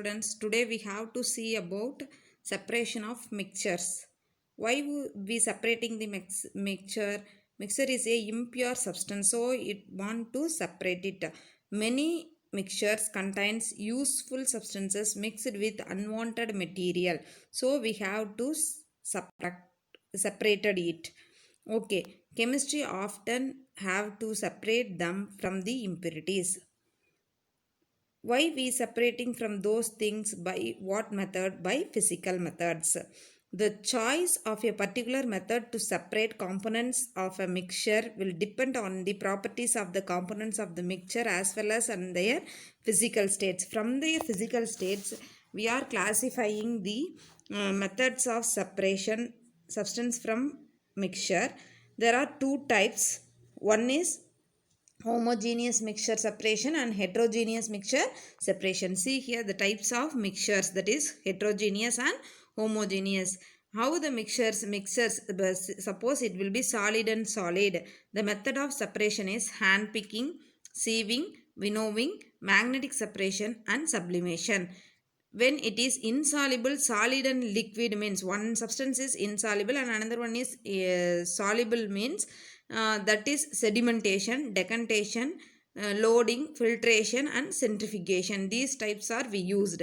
students, today we have to see about separation of mixtures. Why we separating the mixture? Mixture is a impure substance, so it want to separate it. Many mixtures contains useful substances mixed with unwanted material, so we have to separated it. Okay, chemistry often have to separate them from the impurities. Why we separating from those things? By what method? By physical methods. The choice of a particular method to separate components of a mixture will depend on the properties of the components of the mixture as well as on their physical states. From their physical states, we are classifying the methods of separation substance from mixture. There are two types. One is homogeneous mixture separation and heterogeneous mixture separation. See here the types of mixtures, that is heterogeneous and homogeneous. How the mixtures, suppose it will be solid and solid. The method of separation is hand picking, sieving, winnowing, magnetic separation and sublimation. When it is insoluble, solid and liquid means one substance is insoluble and another one is soluble means that is sedimentation, decantation, loading, filtration and centrifugation. These types are we used.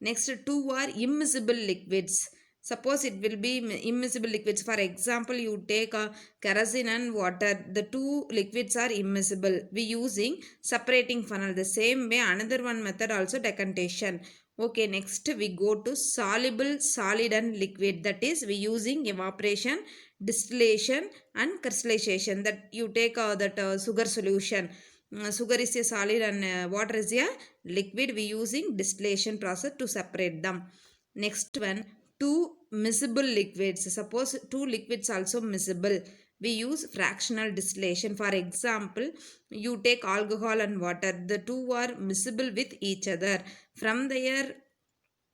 Next, two are immiscible liquids. Suppose it will be immiscible liquids. For example, you take kerosene and water. The two liquids are immiscible. We using separating funnel. The same way another one method also decantation. Okay, next we go to soluble, solid and liquid. That is we using evaporation, distillation and crystallization. That you take sugar solution. Sugar is a solid and water is a liquid. We using distillation process to separate them. Next one, two miscible liquids. Suppose two liquids also miscible. We use fractional distillation. For example, you take alcohol and water. The two are miscible with each other. From their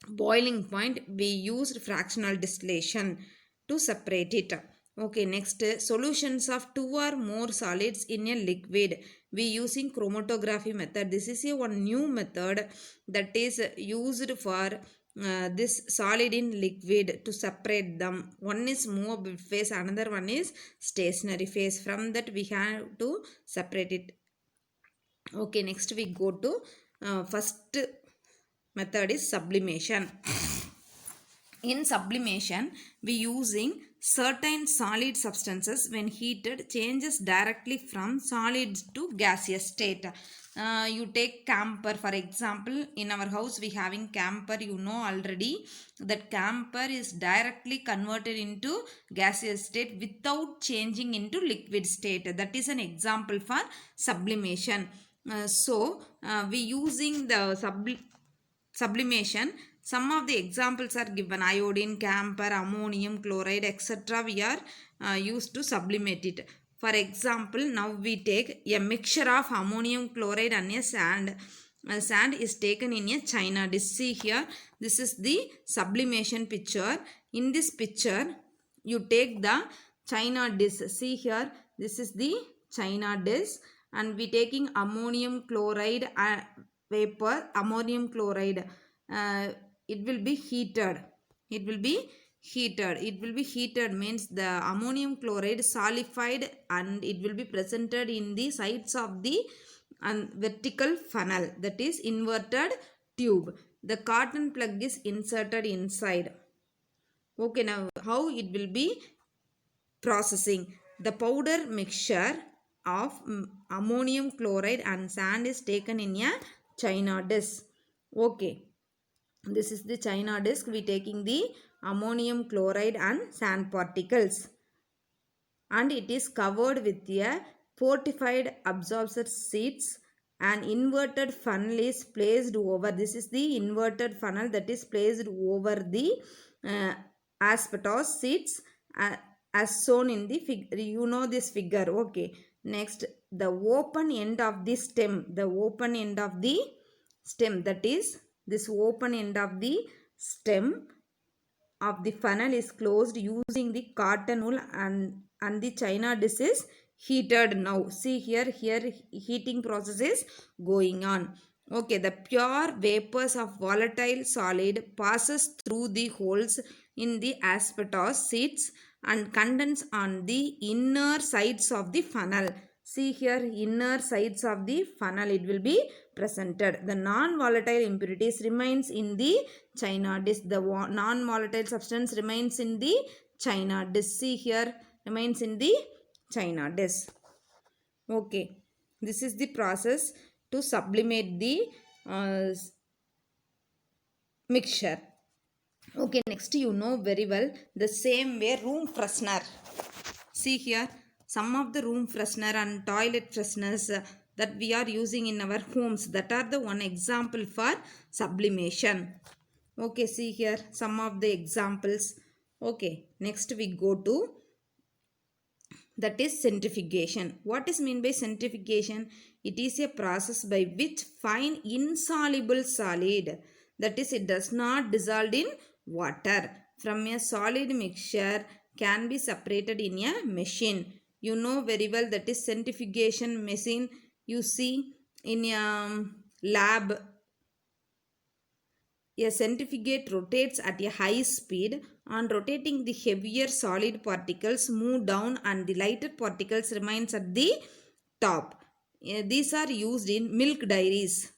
boiling point, we used fractional distillation to separate it. Okay, next, solutions of two or more solids in a liquid. We using chromatography method. This is a one new method that is used for this solid in liquid to separate them. One is movable phase, another one is stationary phase. From that we have to separate it. Okay, next we go to first method is sublimation. In sublimation, we using certain solid substances when heated changes directly from solid to gaseous state. You take camphor, for example. In our house we having camphor, you know already that camphor is directly converted into gaseous state without changing into liquid state. That is an example for sublimation. We using the sublimation. Some of the examples are given: iodine, camphor, ammonium chloride, etc. We are used to sublimate it. For example, now we take a mixture of ammonium chloride and a sand. Sand is taken in a china dish. See here, this is the sublimation picture. In this picture, you take the china dish. See here, this is the china dish and we taking ammonium chloride vapor, ammonium chloride. It will be heated. It will be heated means the ammonium chloride solidified and it will be presented in the sides of the vertical funnel, that is inverted tube. The cotton plug is inserted inside. Okay, now how it will be processing? The powder mixture of ammonium chloride and sand is taken in a china dish. Okay, this is the china disk. We taking the ammonium chloride and sand particles and it is covered with a fortified absorber sheets. An inverted funnel is placed over. This is the inverted funnel that is placed over the asbestos sheets as shown in the figure. You know this figure. Okay, next, the open end of the stem. The open end of the stem, that is this open end of the stem of the funnel is closed using the cotton wool and the china dish is heated now. See here, heating process is going on. Okay, the pure vapors of volatile solid passes through the holes in the asbestos sheets and condense on the inner sides of the funnel. See here, inner sides of the funnel it will be presented. The non-volatile impurities remains in the China disk. The non-volatile substance remains in the China disk. See here, remains in the China disk. Okay, this is the process to sublimate the mixture. Okay, next you know very well the same way room freshener. See here, some of the room freshener and toilet fresheners that we are using in our homes, that are the one example for sublimation. Okay, see here some of the examples. Okay, next we go to, that is centrifugation. What is mean by centrifugation? It is a process by which fine insoluble solid, that is it does not dissolve in water, from a solid mixture can be separated in a machine. You know very well that is centrifugation machine. You see in a lab, a centrifugate rotates at a high speed. On rotating, the heavier solid particles move down and the lighter particles remains at the top. These are used in milk dairies.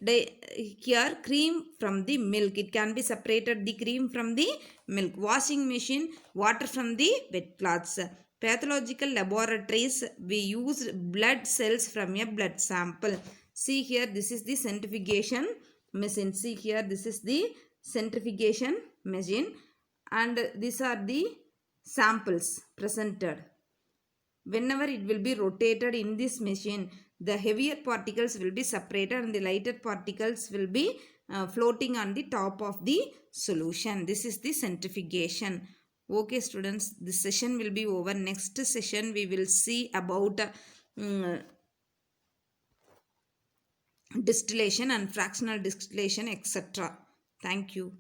Here cream from the milk, it can be separated the cream from the milk. Washing machine, water from the wet cloths. Pathological laboratories, we use blood cells from a blood sample. See here, this is the centrifugation machine. See here, this is the centrifugation machine and these are the samples presented. Whenever it will be rotated in this machine, the heavier particles will be separated and the lighter particles will be floating on the top of the solution. This is the centrifugation. Okay students, this session will be over. Next session we will see about distillation and fractional distillation, etc. Thank you.